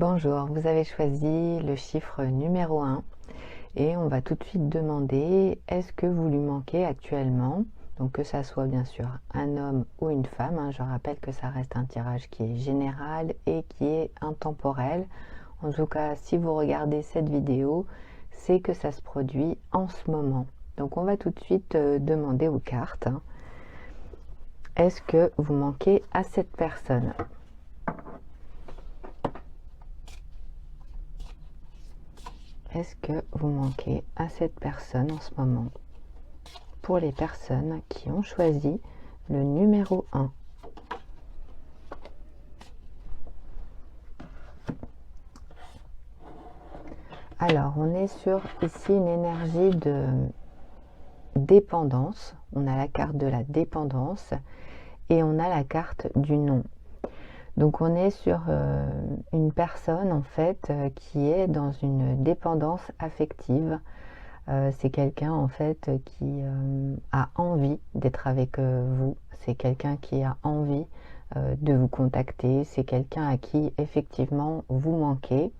Bonjour, vous avez choisi le chiffre numéro 1 et on va tout de suite demander est-ce que vous lui manquez actuellement? Donc que ça soit bien sûr un homme ou une femme, hein, je rappelle que ça reste un tirage qui est général et qui est intemporel. En tout cas, si vous regardez cette vidéo, c'est que ça se produit en ce moment. Donc on va tout de suite demander aux cartes, hein, est-ce que vous manquez à cette personne? Est-ce que vous manquez à cette personne en ce moment? Pour les personnes qui ont choisi le numéro 1. Alors, on est sur ici une énergie de dépendance. On a la carte de la dépendance et on a la carte du non. Donc on est sur une personne en fait qui est dans une dépendance affective. C'est quelqu'un en fait qui a envie d'être avec vous. C'est quelqu'un qui a envie de vous contacter. C'est quelqu'un à qui effectivement vous manquez.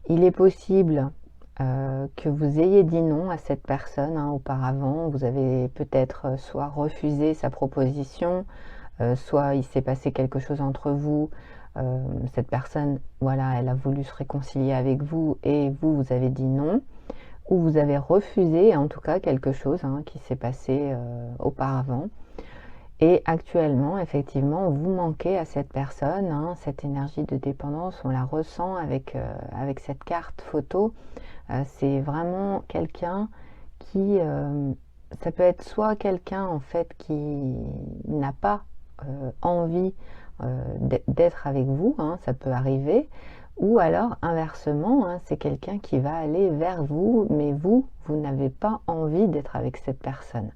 Il est possible que vous ayez dit non à cette personne auparavant. Vous avez peut-être soit refusé sa proposition, soit il s'est passé quelque chose entre vous, cette personne, voilà, elle a voulu se réconcilier avec vous et vous avez dit non, ou vous avez refusé en tout cas quelque chose qui s'est passé auparavant. Et actuellement, effectivement, vous manquez à cette personne, cette énergie de dépendance, on la ressent avec cette carte photo. C'est vraiment quelqu'un qui, ça peut être soit quelqu'un en fait qui n'a pas envie d'être avec vous, ça peut arriver, ou alors inversement, c'est quelqu'un qui va aller vers vous, mais vous n'avez pas envie d'être avec cette personne.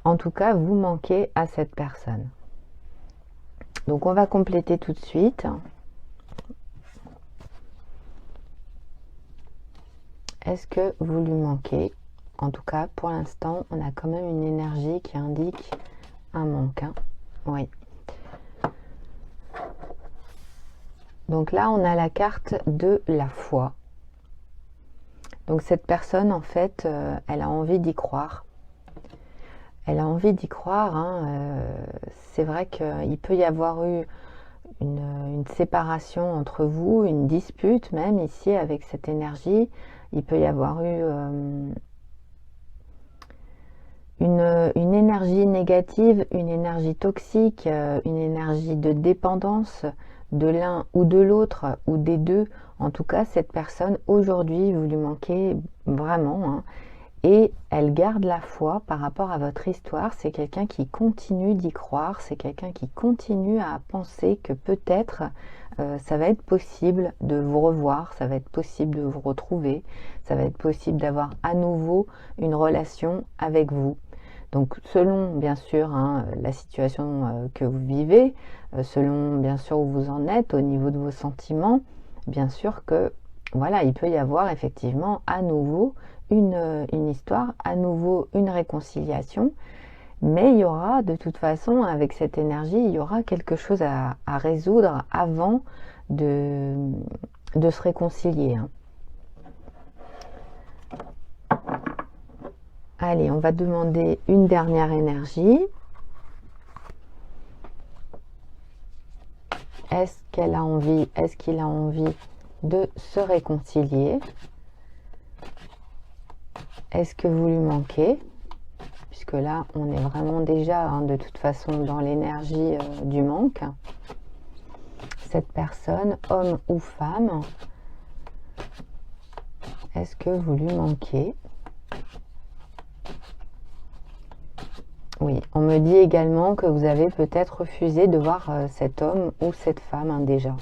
En tout cas, vous manquez à cette personne. Donc on va compléter tout de suite. Est-ce que vous lui manquez? En tout cas, pour l'instant, on a quand même une énergie qui indique un manque. Oui. Donc là, on a la carte de la foi. Donc cette personne, en fait, elle a envie d'y croire. Elle a envie d'y croire. C'est vrai qu'il peut y avoir eu une séparation entre vous, une dispute même ici avec cette énergie. Il peut y avoir eu une énergie négative, une énergie toxique, une énergie de dépendance de l'un ou de l'autre ou des deux. En tout cas, cette personne, aujourd'hui, vous lui manquez vraiment. Et elle garde la foi par rapport à votre histoire. C'est quelqu'un qui continue d'y croire. C'est quelqu'un qui continue à penser que peut-être ça va être possible de vous revoir. Ça va être possible de vous retrouver. Ça va être possible d'avoir à nouveau une relation avec vous. Donc selon bien sûr la situation que vous vivez, selon bien sûr où vous en êtes au niveau de vos sentiments, bien sûr que voilà, il peut y avoir effectivement à nouveau une histoire, à nouveau une réconciliation, mais il y aura de toute façon avec cette énergie, il y aura quelque chose à résoudre avant de se réconcilier. Allez, on va demander une dernière énergie. Est-ce qu'elle a envie, est-ce qu'il a envie de se réconcilier? Est-ce que vous lui manquez? Puisque là, on est vraiment déjà de toute façon dans l'énergie du manque. Cette personne, homme ou femme, est-ce que vous lui manquez? Oui, on me dit également que vous avez peut-être refusé de voir cet homme ou cette femme déjà.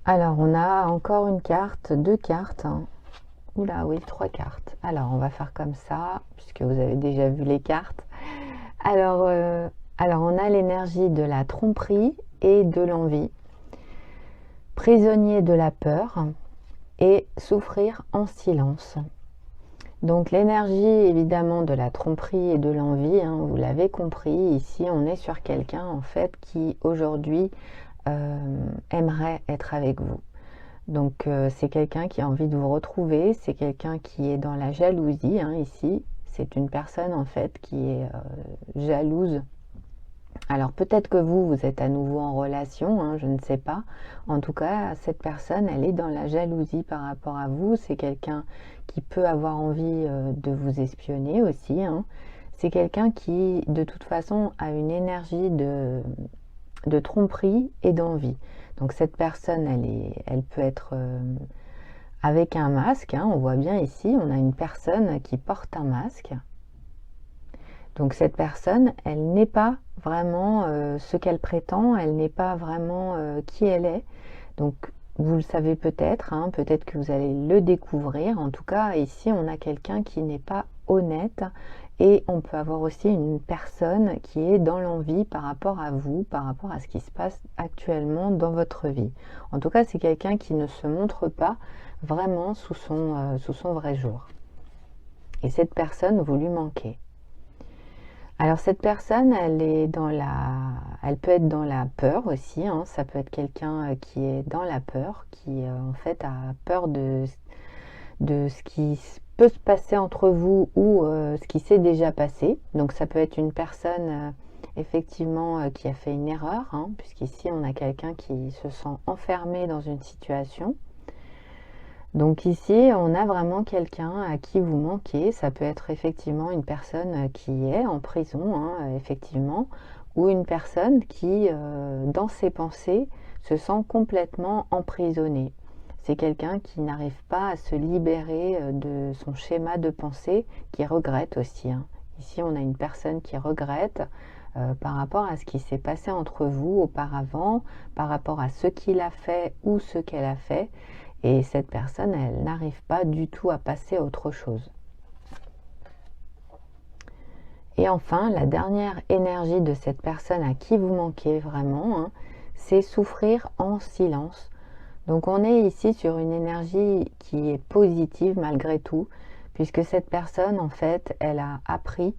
Alors, on a encore une carte, deux cartes. Oula, oui, trois cartes. Alors, on va faire comme ça, puisque vous avez déjà vu les cartes. Alors on a l'énergie de la tromperie et de l'envie. Prisonnier de la peur et souffrir en silence. Donc l'énergie évidemment de la tromperie et de l'envie, hein, vous l'avez compris, ici on est sur quelqu'un en fait qui aujourd'hui aimerait être avec vous. Donc c'est quelqu'un qui a envie de vous retrouver, c'est quelqu'un qui est dans la jalousie, hein, ici. C'est une personne en fait qui est jalouse. Alors peut-être que vous êtes à nouveau en relation, hein, je ne sais pas. En tout cas, cette personne, elle est dans la jalousie par rapport à vous. C'est quelqu'un qui peut avoir envie de vous espionner aussi, hein. C'est quelqu'un qui, de toute façon, a une énergie de tromperie et d'envie. Donc cette personne, elle peut être avec un masque, hein. On voit bien ici, on a une personne qui porte un masque. Donc cette personne, elle n'est pas vraiment ce qu'elle prétend, elle n'est pas vraiment qui elle est. Donc vous le savez peut-être, hein, peut-être que vous allez le découvrir. En tout cas, ici, on a quelqu'un qui n'est pas honnête et on peut avoir aussi une personne qui est dans l'envie par rapport à vous, par rapport à ce qui se passe actuellement dans votre vie. En tout cas, c'est quelqu'un qui ne se montre pas vraiment sous son vrai jour. Et cette personne, vous lui manquez. Alors cette personne, elle peut être dans la peur aussi, hein. Ça peut être quelqu'un qui est dans la peur, qui en fait a peur de ce qui peut se passer entre vous ou ce qui s'est déjà passé. Donc ça peut être une personne effectivement qui a fait une erreur, hein, puisqu'ici on a quelqu'un qui se sent enfermé dans une situation. Donc ici, on a vraiment quelqu'un à qui vous manquez. Ça peut être effectivement une personne qui est en prison, hein, effectivement, ou une personne qui, dans ses pensées, se sent complètement emprisonnée. C'est quelqu'un qui n'arrive pas à se libérer de son schéma de pensée, qui regrette aussi, hein. Ici, on a une personne qui regrette par rapport à ce qui s'est passé entre vous auparavant, par rapport à ce qu'il a fait ou ce qu'elle a fait. Et cette personne, elle n'arrive pas du tout à passer à autre chose. Et enfin, la dernière énergie de cette personne à qui vous manquez vraiment, hein, c'est souffrir en silence. Donc on est ici sur une énergie qui est positive malgré tout, puisque cette personne, en fait, elle a appris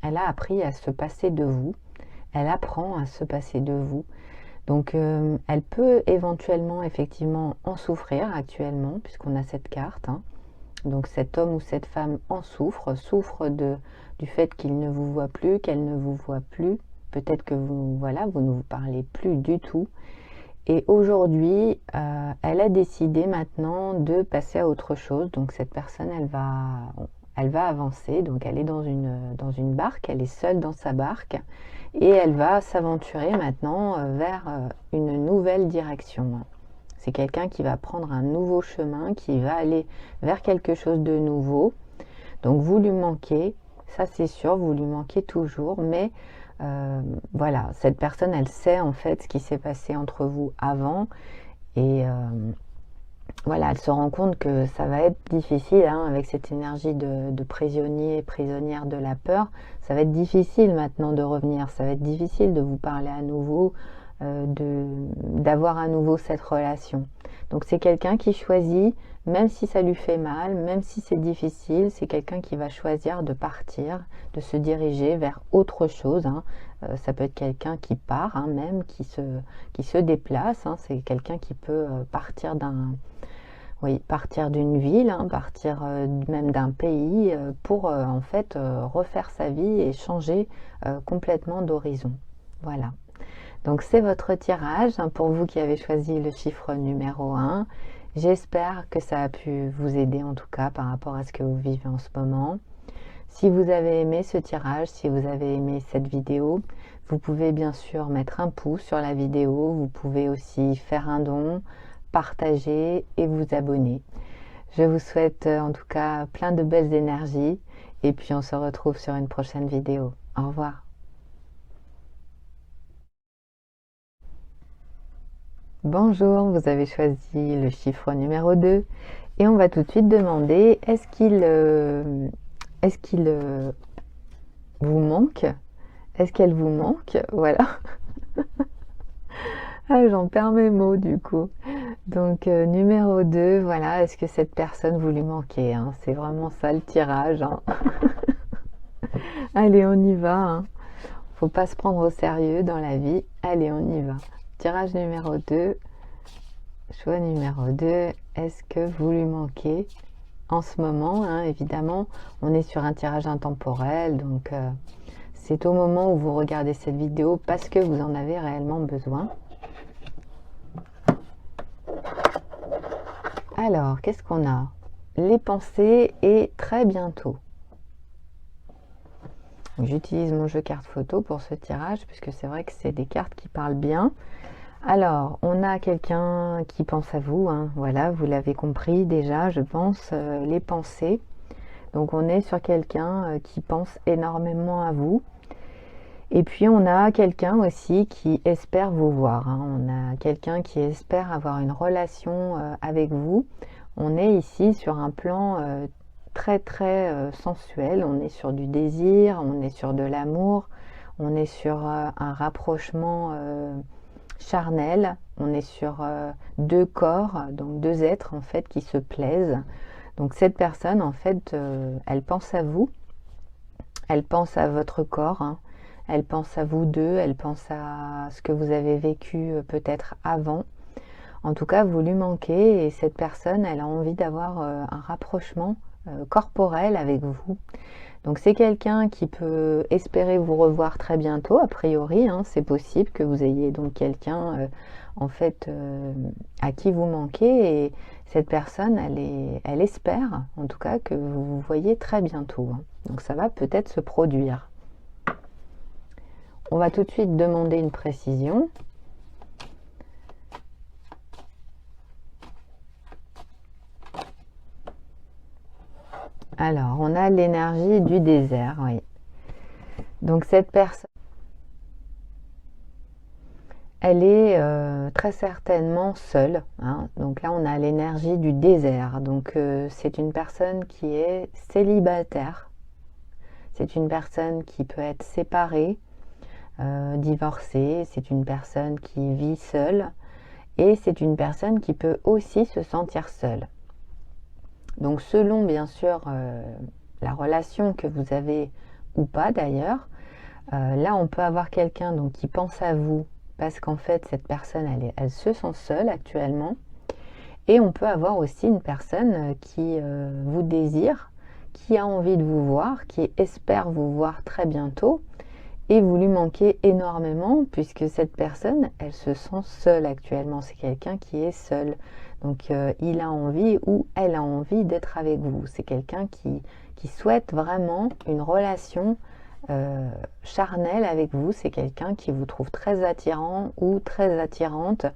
à se passer de vous. Elle apprend à se passer de vous. Donc elle peut éventuellement effectivement en souffrir actuellement, puisqu'on a cette carte, hein. Donc cet homme ou cette femme en souffre du fait qu'il ne vous voit plus, qu'elle ne vous voit plus. Peut-être que vous ne vous parlez plus du tout. Et aujourd'hui, elle a décidé maintenant de passer à autre chose. Donc cette personne, elle va avancer. Donc elle est dans une barque, elle est seule dans sa barque. Et elle va s'aventurer maintenant vers une nouvelle direction. C'est quelqu'un qui va prendre un nouveau chemin, qui va aller vers quelque chose de nouveau. Donc vous lui manquez, ça c'est sûr, vous lui manquez toujours, mais voilà, cette personne, elle sait en fait ce qui s'est passé entre vous avant, et voilà, elle se rend compte que ça va être difficile, hein, avec cette énergie de prisonnier et prisonnière de la peur. Ça va être difficile maintenant de revenir, ça va être difficile de vous parler à nouveau, d'avoir à nouveau cette relation. Donc c'est quelqu'un qui choisit, même si ça lui fait mal, même si c'est difficile, c'est quelqu'un qui va choisir de partir, de se diriger vers autre chose, hein. Ça peut être quelqu'un qui part, hein, même qui se déplace, hein. C'est quelqu'un qui peut partir partir d'une ville, hein, partir même d'un pays pour en fait refaire sa vie et changer complètement d'horizon. Voilà. Donc c'est votre tirage, hein, pour vous qui avez choisi le chiffre numéro 1. J'espère que ça a pu vous aider en tout cas par rapport à ce que vous vivez en ce moment. Si vous avez aimé ce tirage, si vous avez aimé cette vidéo, vous pouvez bien sûr mettre un pouce sur la vidéo, vous pouvez aussi faire un don, partager et vous abonner. Je vous souhaite en tout cas plein de belles énergies et puis on se retrouve sur une prochaine vidéo. Au revoir. Bonjour, vous avez choisi le chiffre numéro 2 et on va tout de suite demander est-ce qu'il vous manque? Est-ce qu'elle vous manque? Voilà. Ah, j'en perds mes mots du coup. Donc numéro 2, voilà, est-ce que cette personne vous lui manquez, hein? C'est vraiment ça le tirage, hein. Allez, on y va, hein. Faut pas se prendre au sérieux dans la vie. Allez, on y va. Tirage numéro 2, choix numéro 2, est-ce que vous lui manquez en ce moment, hein? Évidemment, on est sur un tirage intemporel, donc c'est au moment où vous regardez cette vidéo parce que vous en avez réellement besoin. Alors, qu'est-ce qu'on a? Les pensées et très bientôt. J'utilise mon jeu carte photo pour ce tirage puisque c'est vrai que c'est des cartes qui parlent bien. Alors, on a quelqu'un qui pense à vous, hein. Voilà, vous l'avez compris déjà, je pense, les pensées. Donc on est sur quelqu'un qui pense énormément à vous. Et puis on a quelqu'un aussi qui espère vous voir, hein. On a quelqu'un qui espère avoir une relation avec vous. On est ici sur un plan très très sensuel. On est sur du désir, on est sur de l'amour, on est sur un rapprochement charnel. On est sur deux corps, donc deux êtres en fait qui se plaisent. Donc cette personne en fait, elle pense à vous, elle pense à votre corps, hein. Elle pense à vous deux, elle pense à ce que vous avez vécu peut-être avant. En tout cas, vous lui manquez et cette personne, elle a envie d'avoir un rapprochement corporel avec vous. Donc c'est quelqu'un qui peut espérer vous revoir très bientôt, a priori, hein. C'est possible que vous ayez donc quelqu'un en fait à qui vous manquez et cette personne, elle espère en tout cas que vous vous voyez très bientôt, hein. Donc ça va peut-être se produire. On va tout de suite demander une précision. Alors, on a l'énergie du désert, oui. Donc cette personne, elle est très certainement seule, hein. Donc là, on a l'énergie du désert. Donc c'est une personne qui est célibataire. C'est une personne qui peut être séparée, divorcée. C'est une personne qui vit seule. Et c'est une personne qui peut aussi se sentir seule. Donc selon bien sûr la relation que vous avez ou pas d'ailleurs, là on peut avoir quelqu'un donc qui pense à vous parce qu'en fait cette personne elle se sent seule actuellement et on peut avoir aussi une personne qui vous désire, qui a envie de vous voir, qui espère vous voir très bientôt et vous lui manquez énormément puisque cette personne elle se sent seule actuellement, c'est quelqu'un qui est seul. Donc il a envie ou elle a envie d'être avec vous. C'est quelqu'un qui souhaite vraiment une relation charnelle avec vous. C'est quelqu'un qui vous trouve très attirant ou très attirante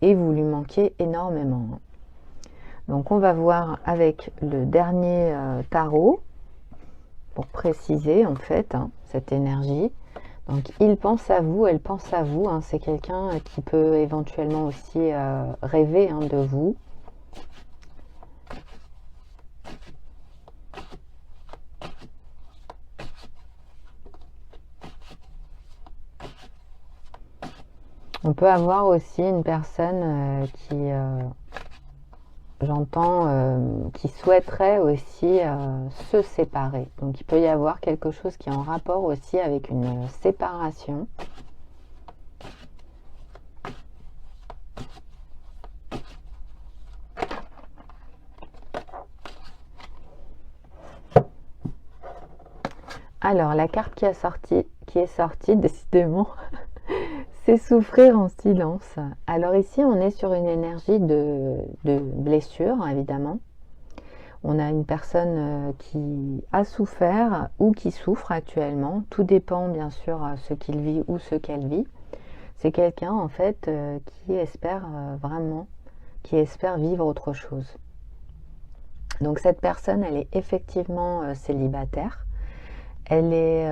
et vous lui manquez énormément. Donc on va voir avec le dernier tarot pour préciser en fait cette énergie. Donc il pense à vous, elle pense à vous, hein. C'est quelqu'un qui peut éventuellement aussi rêver de vous. On peut avoir aussi une personne qui, j'entends, qui souhaiterait aussi se séparer. Donc il peut y avoir quelque chose qui est en rapport aussi avec une séparation. Alors la carte qui est sortie décidément, c'est souffrir en silence. Alors ici on est sur une énergie de blessure évidemment. On a une personne qui a souffert ou qui souffre actuellement. Tout dépend bien sûr ce qu'il vit ou ce qu'elle vit. C'est quelqu'un en fait qui espère vraiment, qui espère vivre autre chose. Donc cette personne, elle est effectivement célibataire. Elle est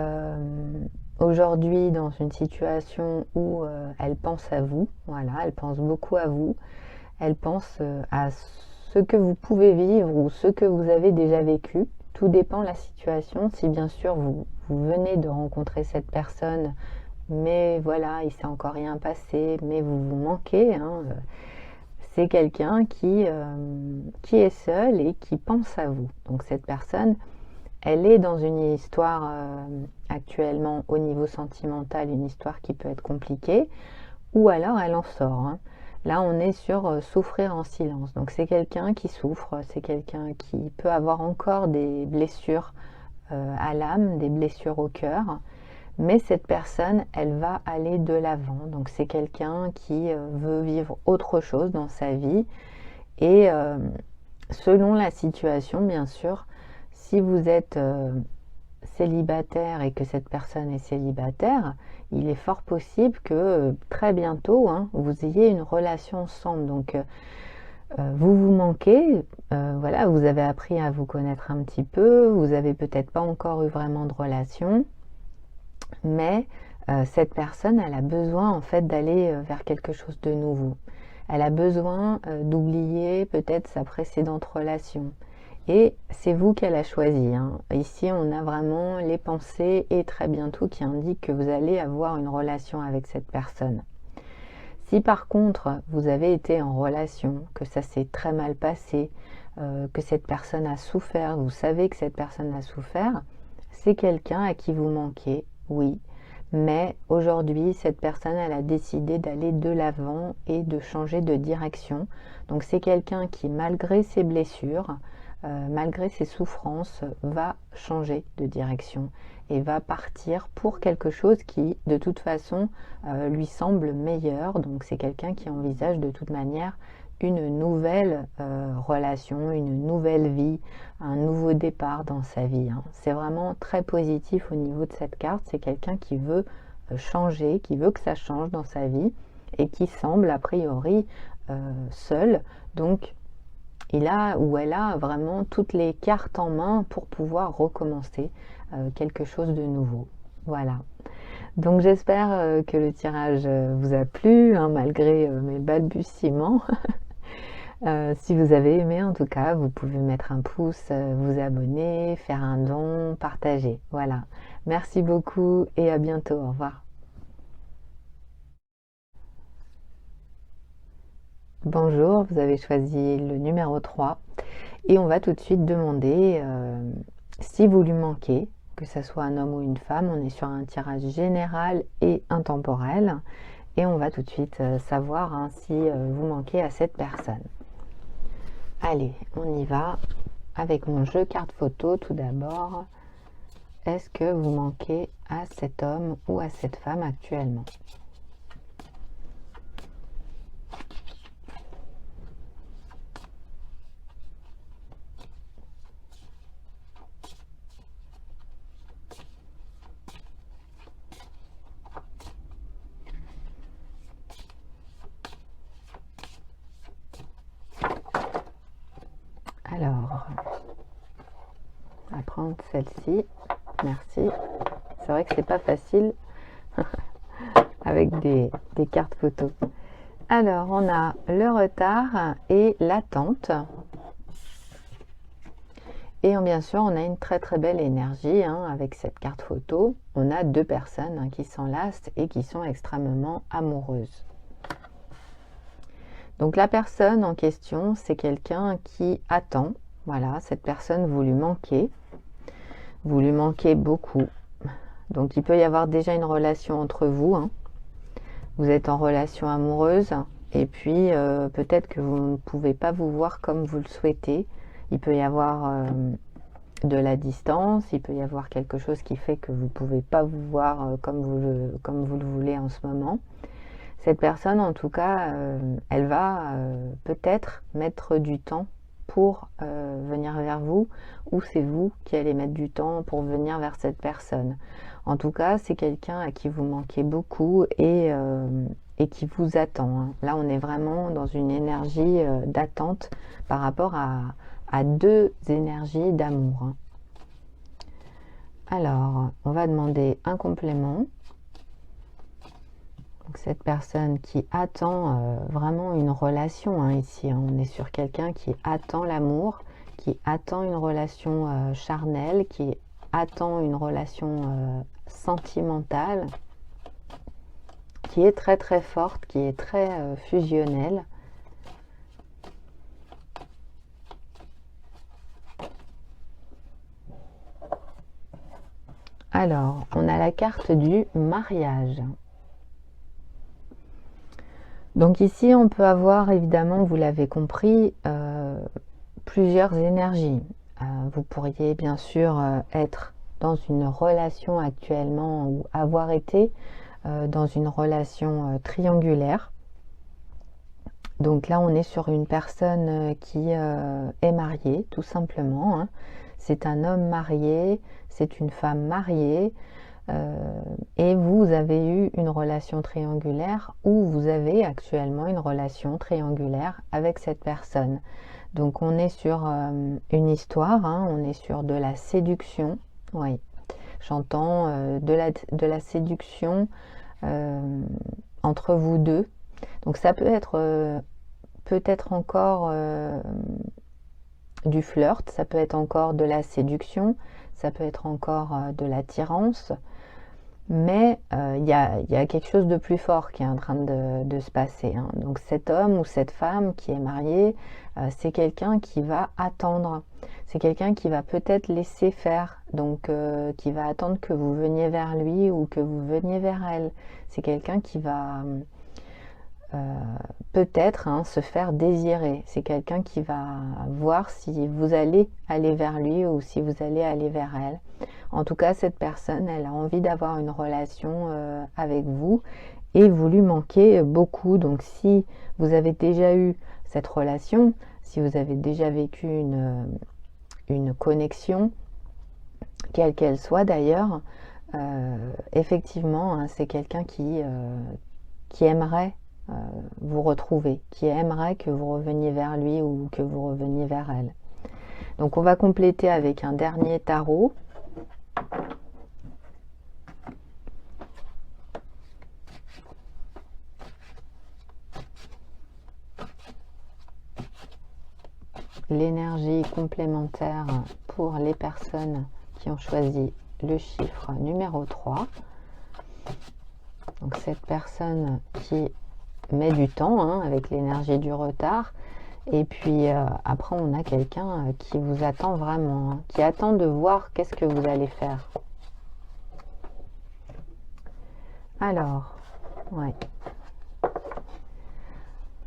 aujourd'hui dans une situation où elle pense à vous. Voilà, elle pense beaucoup à vous. Elle pense à ce que vous pouvez vivre ou ce que vous avez déjà vécu. Tout dépend de la situation. Si bien sûr vous venez de rencontrer cette personne mais voilà, il s'est encore rien passé, mais vous vous manquez, hein. C'est quelqu'un qui est seul et qui pense à vous. Donc cette personne, elle est dans une histoire actuellement au niveau sentimental, une histoire qui peut être compliquée, ou alors elle en sort, hein. Là, on est sur souffrir en silence. Donc c'est quelqu'un qui souffre, c'est quelqu'un qui peut avoir encore des blessures à l'âme, des blessures au cœur. Mais cette personne, elle va aller de l'avant. Donc c'est quelqu'un qui veut vivre autre chose dans sa vie. Et selon la situation, bien sûr, si vous êtes célibataire et que cette personne est célibataire, il est fort possible que très bientôt, hein, vous ayez une relation ensemble. Donc vous vous manquez, voilà, vous avez appris à vous connaître un petit peu, vous n'avez peut-être pas encore eu vraiment de relation, mais cette personne, elle a besoin en fait d'aller vers quelque chose de nouveau. Elle a besoin d'oublier peut-être sa précédente relation. Et c'est vous qu'elle a choisi, hein. Ici, on a vraiment les pensées et très bientôt qui indiquent que vous allez avoir une relation avec cette personne. Si par contre, vous avez été en relation, que ça s'est très mal passé, que cette personne a souffert, vous savez que cette personne a souffert, c'est quelqu'un à qui vous manquez, oui. Mais aujourd'hui, cette personne, elle a décidé d'aller de l'avant et de changer de direction. Donc c'est quelqu'un qui, malgré ses blessures, malgré ses souffrances, va changer de direction et va partir pour quelque chose qui, de toute façon, lui semble meilleur. Donc c'est quelqu'un qui envisage de toute manière une nouvelle relation, une nouvelle vie, un nouveau départ dans sa vie, hein. C'est vraiment très positif au niveau de cette carte. C'est quelqu'un qui veut changer, qui veut que ça change dans sa vie et qui semble a priori seul. Donc il a ou elle a vraiment toutes les cartes en main pour pouvoir recommencer quelque chose de nouveau. Voilà. Donc j'espère que le tirage vous a plu, hein, malgré mes balbutiements. Si vous avez aimé, en tout cas, vous pouvez mettre un pouce, vous abonner, faire un don, partager. Voilà. Merci beaucoup et à bientôt. Au revoir. Bonjour, vous avez choisi le numéro 3 et on va tout de suite demander si vous lui manquez, que ce soit un homme ou une femme. On est sur un tirage général et intemporel et on va tout de suite savoir, hein, si vous manquez à cette personne. Allez, on y va avec mon jeu carte photo. Tout d'abord, est-ce que vous manquez à cet homme ou à cette femme actuellement? Alors, on va prendre celle-ci. Merci. C'est vrai que c'est pas facile avec des cartes photos. Alors, on a le retard et l'attente. Et bien sûr, on a une très très belle énergie, hein, avec cette carte photo. On a deux personnes, hein, qui s'enlacent et qui sont extrêmement amoureuses. Donc la personne en question, c'est quelqu'un qui attend. Voilà, cette personne, vous lui manquez. Vous lui manquez beaucoup. Donc il peut y avoir déjà une relation entre vous, hein. Vous êtes en relation amoureuse et puis peut-être que vous ne pouvez pas vous voir comme vous le souhaitez. Il peut y avoir de la distance, il peut y avoir quelque chose qui fait que vous ne pouvez pas vous voir comme vous le voulez en ce moment. Cette personne, en tout cas, elle va peut-être mettre du temps pour venir vers vous, ou c'est vous qui allez mettre du temps pour venir vers cette personne. En tout cas, c'est quelqu'un à qui vous manquez beaucoup et qui vous attend, hein. Là, on est vraiment dans une énergie d'attente par rapport à deux énergies d'amour, hein. Alors, on va demander un complément. Donc, cette personne qui attend vraiment une relation, hein, ici, hein. On est sur quelqu'un qui attend l'amour, qui attend une relation charnelle, qui attend une relation sentimentale. qui est très très forte, qui est très fusionnelle. Alors, on a la carte du mariage. Donc ici, on peut avoir, évidemment, vous l'avez compris, plusieurs énergies. Vous pourriez bien sûr être dans une relation actuellement ou avoir été dans une relation triangulaire. Donc là, on est sur une personne qui est mariée, tout simplement. Hein. C'est un homme marié, c'est une femme mariée. Et vous avez eu une relation triangulaire ou vous avez actuellement une relation triangulaire avec cette personne. Donc on est sur une histoire, hein, on est sur de la séduction. Oui, j'entends de la séduction entre vous deux. Donc ça peut être peut-être encore du flirt, ça peut être encore de la séduction, ça peut être encore de l'attirance, mais il y a quelque chose de plus fort qui est en train de se passer. Hein. Donc cet homme ou cette femme qui est mariée, c'est quelqu'un qui va attendre, c'est quelqu'un qui va peut-être laisser faire, donc qui va attendre que vous veniez vers lui ou que vous veniez vers elle. C'est quelqu'un qui va peut-être se faire désirer. C'est quelqu'un qui va voir si vous allez aller vers lui ou si vous allez aller vers elle. En tout cas, cette personne, elle a envie d'avoir une relation avec vous et vous lui manquez beaucoup. Donc si vous avez déjà eu cette relation, si vous avez déjà vécu une connexion, quelle qu'elle soit d'ailleurs, effectivement, hein, c'est quelqu'un qui aimerait vous retrouver, qui aimerait que vous reveniez vers lui ou que vous reveniez vers elle. Donc on va compléter avec un dernier tarot. L'énergie complémentaire pour les personnes qui ont choisi le chiffre numéro 3. Donc cette personne qui met du temps hein, avec l'énergie du retard. Et puis après, on a quelqu'un qui vous attend vraiment, hein, qui attend de voir qu'est-ce que vous allez faire. Alors, ouais.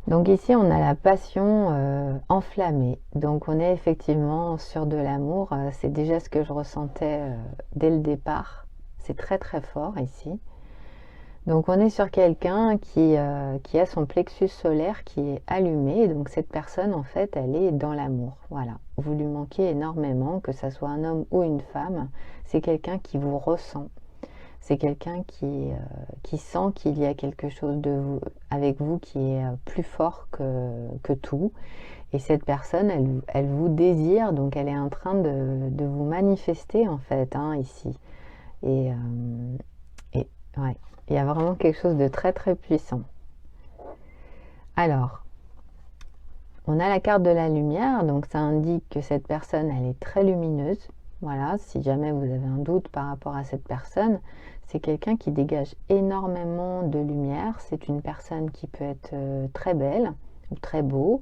Donc ici, on a la passion enflammée. Donc on est effectivement sur de l'amour. C'est déjà ce que je ressentais dès le départ. C'est très très fort ici. Donc on est sur quelqu'un qui a son plexus solaire qui est allumé. Donc cette personne, en fait, elle est dans l'amour. Voilà. Vous lui manquez énormément, que ce soit un homme ou une femme. C'est quelqu'un qui vous ressent. C'est quelqu'un qui sent qu'il y a quelque chose avec vous qui est plus fort que tout. Et cette personne, elle vous désire, donc elle est en train de vous manifester, en fait, hein, ici. Et ouais. Il y a vraiment quelque chose de très très puissant. Alors, on a la carte de la lumière, donc ça indique que cette personne, elle est très lumineuse. Voilà, si jamais vous avez un doute par rapport à cette personne, c'est quelqu'un qui dégage énormément de lumière. C'est une personne qui peut être très belle ou très beau.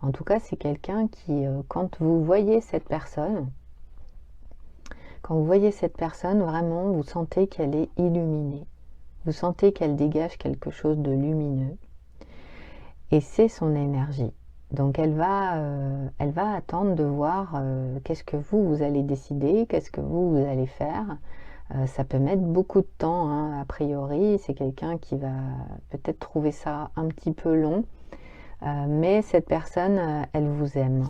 En tout cas, c'est quelqu'un qui, quand vous voyez cette personne, vraiment, vous sentez qu'elle est illuminée. Vous sentez qu'elle dégage quelque chose de lumineux. Et c'est son énergie. Donc elle va attendre de voir qu'est-ce que vous allez décider, qu'est-ce que vous allez faire. Ça peut mettre beaucoup de temps, hein, a priori. C'est quelqu'un qui va peut-être trouver ça un petit peu long. Mais cette personne, elle vous aime.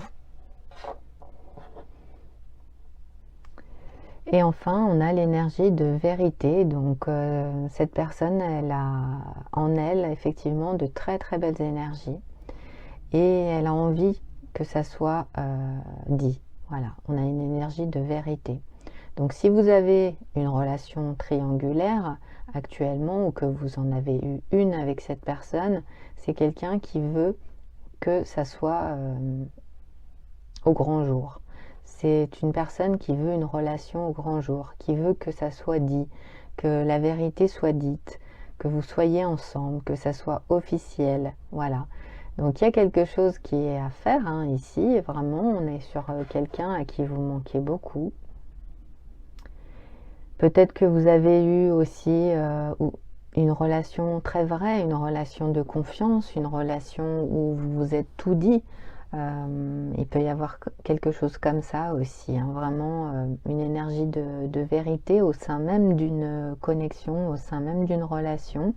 Et enfin, on a l'énergie de vérité. Donc, cette personne, elle a en elle, effectivement, de très très belles énergies. Et elle a envie que ça soit dit. Voilà, on a une énergie de vérité. Donc, si vous avez une relation triangulaire actuellement ou que vous en avez eu une avec cette personne, c'est quelqu'un qui veut que ça soit au grand jour. C'est une personne qui veut une relation au grand jour, qui veut que ça soit dit, que la vérité soit dite, que vous soyez ensemble, que ça soit officiel, voilà. Donc il y a quelque chose qui est à faire hein, ici, vraiment, on est sur quelqu'un à qui vous manquez beaucoup. Peut-être que vous avez eu aussi une relation très vraie, une relation de confiance, une relation où vous vous êtes tout dit. Il peut y avoir quelque chose comme ça aussi, hein, vraiment une énergie de vérité au sein même d'une connexion, au sein même d'une relation.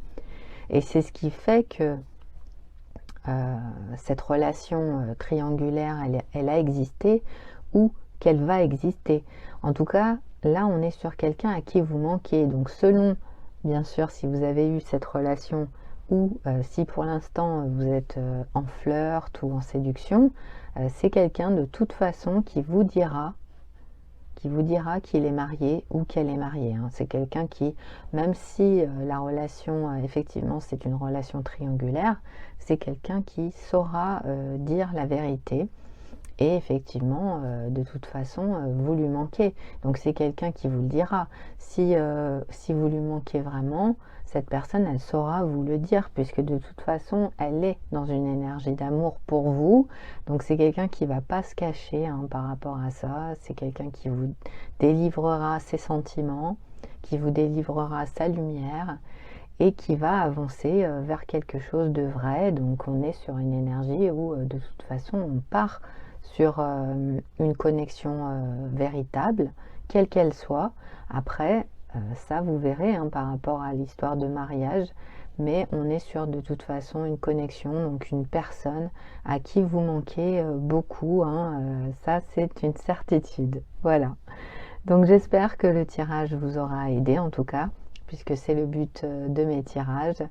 Et c'est ce qui fait que cette relation triangulaire, elle a existé ou qu'elle va exister. En tout cas, là, on est sur quelqu'un à qui vous manquez. Donc, selon, bien sûr, si vous avez eu cette relation ou si pour l'instant vous êtes en flirt ou en séduction, c'est quelqu'un de toute façon qui vous dira qu'il est marié ou qu'elle est mariée. Hein. C'est quelqu'un qui, même si la relation, effectivement, c'est une relation triangulaire, c'est quelqu'un qui saura dire la vérité. Et effectivement, de toute façon, vous lui manquez. Donc c'est quelqu'un qui vous le dira. Si vous lui manquez vraiment, cette personne, elle saura vous le dire, puisque de toute façon, elle est dans une énergie d'amour pour vous. Donc c'est quelqu'un qui ne va pas se cacher hein, par rapport à ça. C'est quelqu'un qui vous délivrera ses sentiments, qui vous délivrera sa lumière et qui va avancer vers quelque chose de vrai. Donc on est sur une énergie où de toute façon, on part sur une connexion véritable, quelle qu'elle soit. Après, ça vous verrez hein, par rapport à l'histoire de mariage, mais on est sur de toute façon une connexion, donc une personne à qui vous manquez beaucoup, hein, ça c'est une certitude. Voilà. Donc j'espère que le tirage vous aura aidé en tout cas, puisque c'est le but de mes tirages.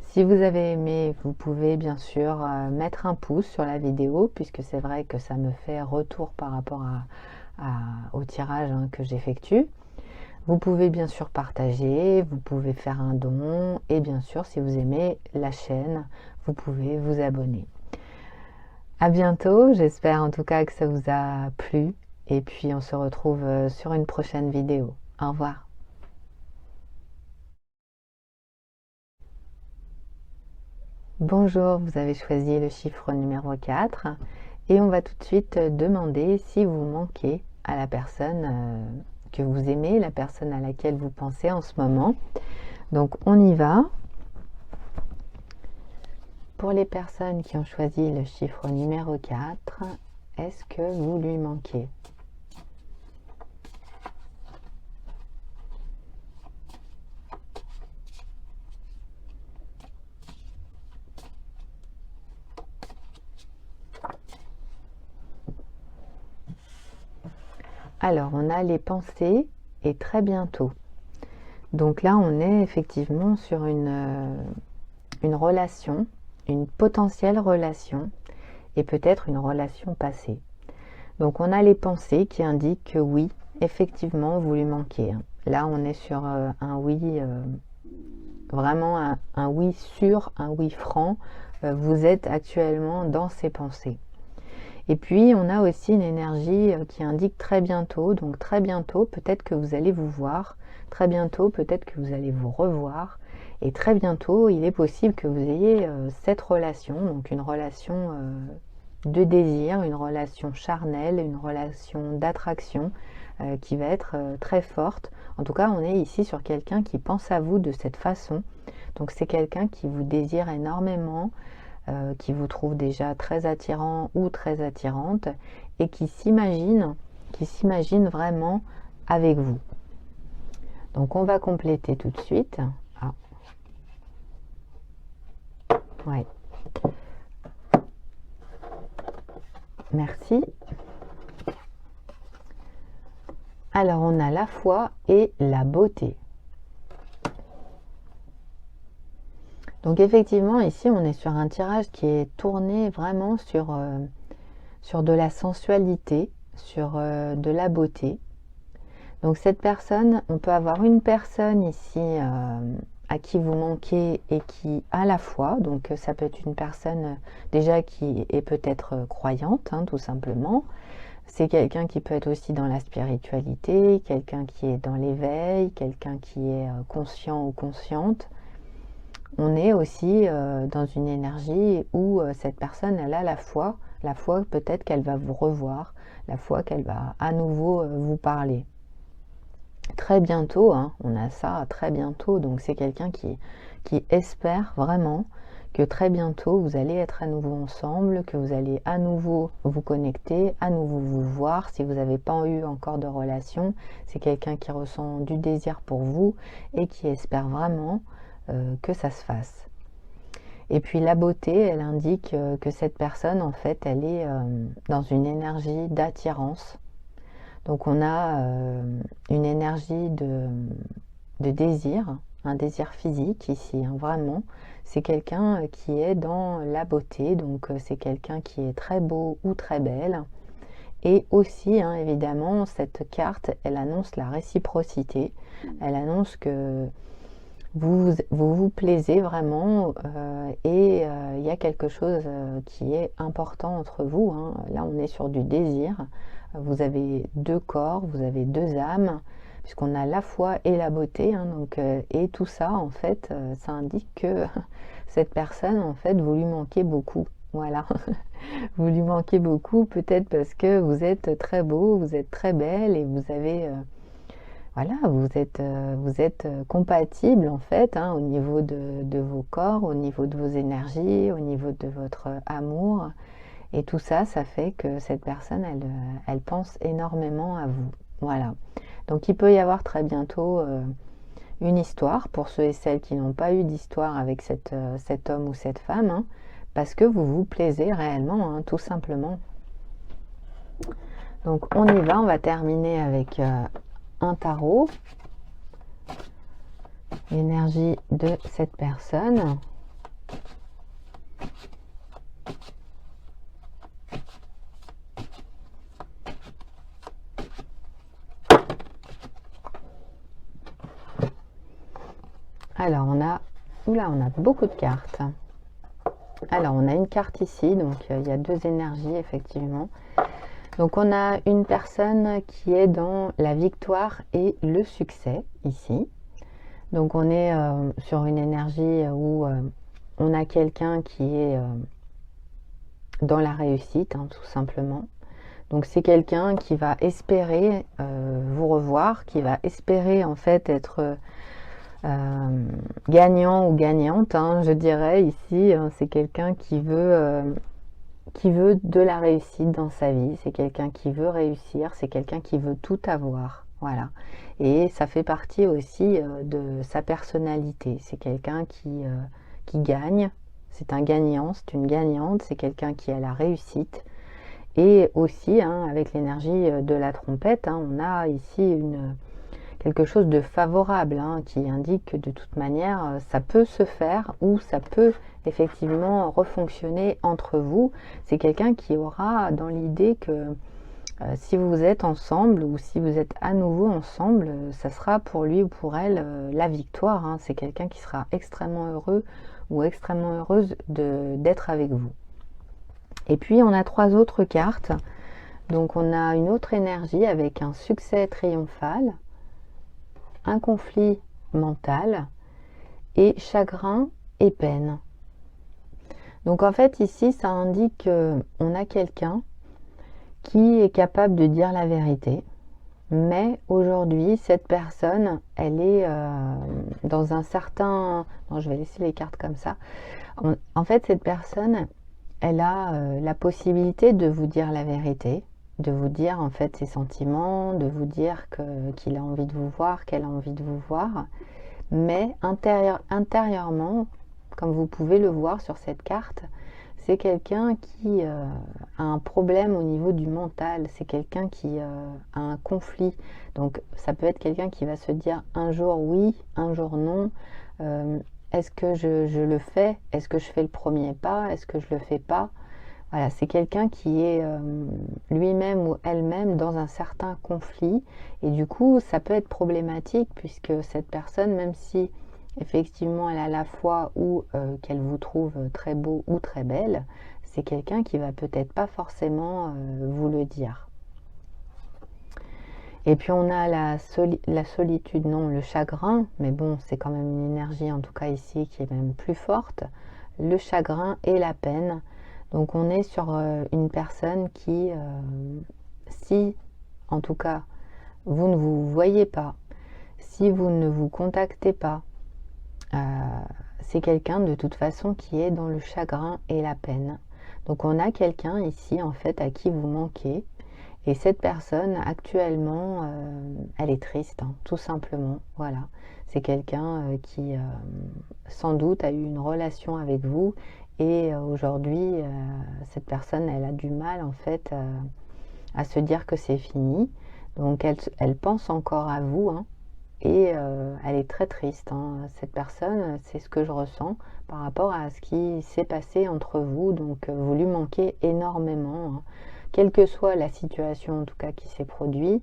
Si vous avez aimé, vous pouvez bien sûr mettre un pouce sur la vidéo, puisque c'est vrai que ça me fait retour par rapport au tirage hein, que j'effectue. Vous pouvez bien sûr partager, vous pouvez faire un don, et bien sûr, si vous aimez la chaîne, vous pouvez vous abonner. À bientôt, j'espère en tout cas que ça vous a plu, et puis on se retrouve sur une prochaine vidéo. Au revoir. Bonjour, vous avez choisi le chiffre numéro 4 et on va tout de suite demander si vous manquez à la personne que vous aimez, la personne à laquelle vous pensez en ce moment. Donc on y va. Pour les personnes qui ont choisi le chiffre numéro 4, est-ce que vous lui manquez ? Alors, on a les pensées et très bientôt. Donc là, on est effectivement sur une relation, une potentielle relation et peut-être une relation passée. Donc on a les pensées qui indiquent que oui, effectivement, vous lui manquez. Là, on est sur un oui, vraiment un oui sûr, un oui franc. Vous êtes actuellement dans ces pensées. Et puis, on a aussi une énergie qui indique très bientôt. Donc, très bientôt, peut-être que vous allez vous voir. Très bientôt, peut-être que vous allez vous revoir. Et très bientôt, il est possible que vous ayez cette relation, donc une relation de désir, une relation charnelle, une relation d'attraction qui va être très forte. En tout cas, on est ici sur quelqu'un qui pense à vous de cette façon. Donc, c'est quelqu'un qui vous désire énormément, qui vous trouve déjà très attirant ou très attirante et qui s'imagine vraiment avec vous. Donc on va compléter tout de suite. Ah. Ouais. Merci. Alors on a la foi et la beauté. Donc effectivement, ici, on est sur un tirage qui est tourné vraiment sur de la sensualité, sur de la beauté. Donc cette personne, on peut avoir une personne ici à qui vous manquez et qui a la foi. Donc ça peut être une personne déjà qui est peut-être croyante, hein, tout simplement. C'est quelqu'un qui peut être aussi dans la spiritualité, quelqu'un qui est dans l'éveil, quelqu'un qui est conscient ou consciente. on est aussi dans une énergie où cette personne, elle a la foi peut-être qu'elle va vous revoir, la foi qu'elle va à nouveau vous parler. Très bientôt, hein, on a ça très bientôt, donc c'est quelqu'un qui espère vraiment que très bientôt vous allez être à nouveau ensemble, que vous allez à nouveau vous connecter, à nouveau vous voir. Si vous n'avez pas eu encore de relation, c'est quelqu'un qui ressent du désir pour vous et qui espère vraiment que ça se fasse. Et puis la beauté, elle indique que cette personne, en fait, elle est dans une énergie d'attirance. Donc on a une énergie de désir, un désir physique ici, hein, vraiment. C'est quelqu'un qui est dans la beauté, donc c'est quelqu'un qui est très beau ou très belle. Et aussi, hein, évidemment, cette carte, elle annonce la réciprocité. Elle annonce que vous plaisez vraiment et il y a quelque chose qui est important entre vous, hein. Là, on est sur du désir. Vous avez deux corps, vous avez deux âmes, puisqu'on a la foi et la beauté, hein, donc, et tout ça, en fait, ça indique que cette personne, en fait, vous lui manquez beaucoup. Voilà, vous lui manquez beaucoup, peut-être parce que vous êtes très beau, vous êtes très belle et vous avez... voilà, vous êtes compatible en fait, hein, au niveau de vos corps, au niveau de vos énergies, au niveau de votre amour. Et tout ça, ça fait que cette personne, elle pense énormément à vous. Voilà. Donc il peut y avoir très bientôt une histoire pour ceux et celles qui n'ont pas eu d'histoire avec cet homme ou cette femme, hein, parce que vous vous plaisez réellement, hein, tout simplement. Donc on y va, on va terminer avec un tarot, l'énergie de cette personne. Alors on a beaucoup de cartes. Alors on a une carte ici, donc il y a deux énergies effectivement. Donc on a une personne qui est dans la victoire et le succès ici. Donc on est sur une énergie où on a quelqu'un qui est dans la réussite, hein, tout simplement. Donc c'est quelqu'un qui va espérer vous revoir, qui va espérer en fait être gagnant ou gagnante, hein, je dirais ici. C'est quelqu'un qui veut de la réussite dans sa vie, c'est quelqu'un qui veut réussir, c'est quelqu'un qui veut tout avoir. Voilà. Et ça fait partie aussi de sa personnalité. C'est quelqu'un qui gagne, c'est un gagnant, c'est une gagnante, c'est quelqu'un qui a la réussite. Et aussi, hein, avec l'énergie de la trompette, hein, on a ici quelque chose de favorable, hein, qui indique que de toute manière, ça peut se faire ou ça peut effectivement refonctionner entre vous. C'est quelqu'un qui aura dans l'idée que si vous êtes ensemble ou si vous êtes à nouveau ensemble, ça sera pour lui ou pour elle la victoire, hein. C'est quelqu'un qui sera extrêmement heureux ou extrêmement heureuse d'être avec vous. Et puis on a trois autres cartes. Donc on a une autre énergie avec un succès triomphal, un conflit mental et chagrin et peine. Donc en fait ici ça indique qu'on a quelqu'un qui est capable de dire la vérité, mais aujourd'hui cette personne elle est dans un certain... Non, je vais laisser les cartes comme ça. En fait cette personne elle a la possibilité de vous dire la vérité, de vous dire en fait ses sentiments, de vous dire qu'il a envie de vous voir, qu'elle a envie de vous voir, mais intérieurement, comme vous pouvez le voir sur cette carte, c'est quelqu'un qui a un problème au niveau du mental, c'est quelqu'un qui a un conflit. Donc ça peut être quelqu'un qui va se dire un jour oui, un jour non. Est-ce que je le fais? Est-ce que je fais le premier pas? Est-ce que je le fais pas? Voilà, c'est quelqu'un qui est lui-même ou elle-même dans un certain conflit. Et du coup, ça peut être problématique puisque cette personne, même si effectivement elle a la foi ou qu'elle vous trouve très beau ou très belle, c'est quelqu'un qui va peut-être pas forcément vous le dire. Et puis on a la solitude, non, le chagrin, mais bon, c'est quand même une énergie, en tout cas ici, qui est même plus forte. Le chagrin et la peine. Donc on est sur une personne qui, si, en tout cas, vous ne vous voyez pas, si vous ne vous contactez pas, c'est quelqu'un de toute façon qui est dans le chagrin et la peine. Donc on a quelqu'un ici, en fait, à qui vous manquez. Et cette personne, actuellement, elle est triste, hein, tout simplement. Voilà. C'est quelqu'un qui, sans doute, a eu une relation avec vous. Et aujourd'hui, cette personne, elle a du mal, en fait, à se dire que c'est fini. Donc, elle pense encore à vous, hein, et elle est très triste, hein. Cette personne, c'est ce que je ressens par rapport à ce qui s'est passé entre vous. Donc, vous lui manquez énormément, hein. Quelle que soit la situation en tout cas qui s'est produite,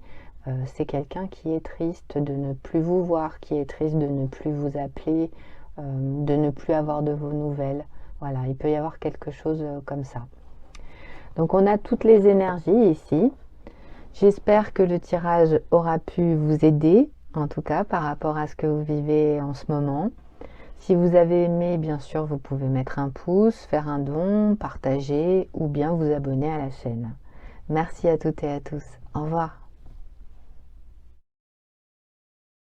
c'est quelqu'un qui est triste de ne plus vous voir, qui est triste de ne plus vous appeler, de ne plus avoir de vos nouvelles. Voilà, il peut y avoir quelque chose comme ça. Donc on a toutes les énergies ici. J'espère que le tirage aura pu vous aider, en tout cas par rapport à ce que vous vivez en ce moment. Si vous avez aimé, bien sûr, vous pouvez mettre un pouce, faire un don, partager ou bien vous abonner à la chaîne. Merci à toutes et à tous. Au revoir.